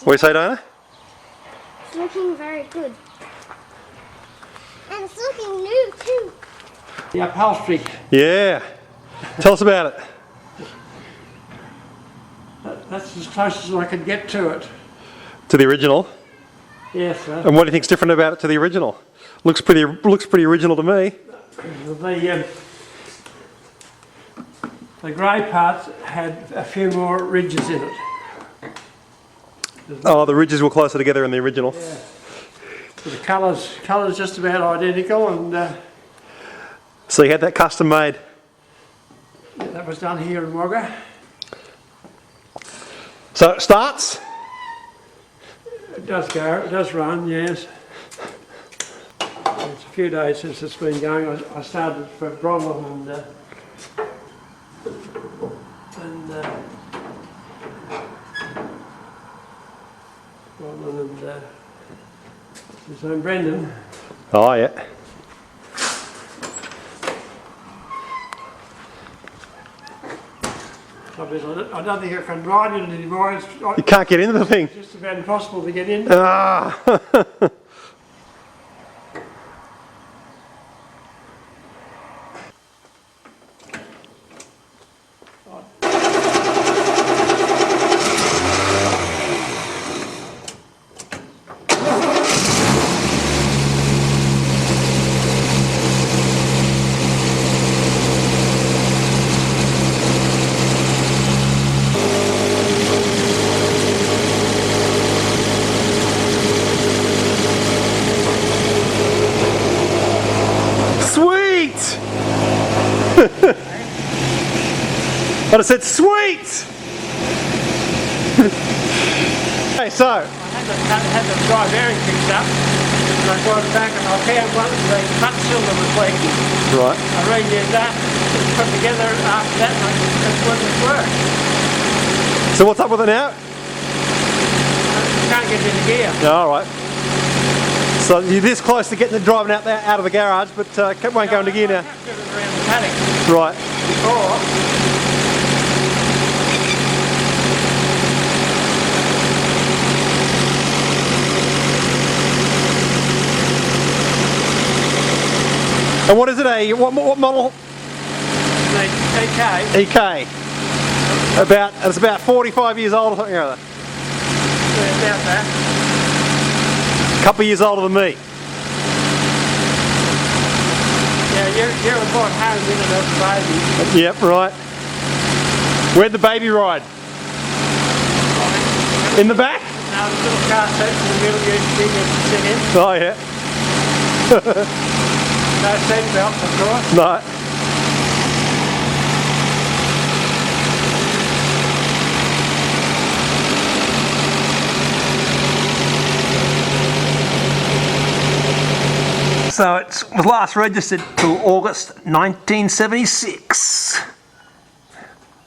What do you say, Dana? It's looking very good. And it's looking new too. The upholstery. Yeah. Tell us about it. That's as close as I could get to it. To the original. Yes, sir. And what do you think's different about it to the original? Looks pretty original to me. The grey parts had a few more ridges in it. Oh, the ridges were closer together in the original. Yeah. So the colours just about identical, and so you had that custom made. that was done here in Wagga. So it starts? It does go, it does run, yes. It's a few days since it's been going. I started for Bronwyn and his name Brendan. Oh, yeah. I don't think I can ride it anymore. You can't get into the thing. It's just about impossible to get in. Ah. Sweet! But I said sweet! Okay, so. I had the dry bearing fixed up, and I got it back and I found one of the cut cylinder was leaking. Right. I reused that, put it together after that, and it wouldn't work. So what's up with it now? Can't get it in the gear. Alright. So you're this close to getting it driving out of the garage, but won't go into gear now. I have driven around the paddock Right. before. And what is it? What model? The EK. EK. It's about 45 years old or something or other. About that. A couple of years older than me. Yeah, you were born home in it as a baby. Yep, right. Where'd the baby ride? In the back? Now the little car seat in the middle you to sit in. Oh yeah. No seat belts, of course. No. So it was last registered till August 1976.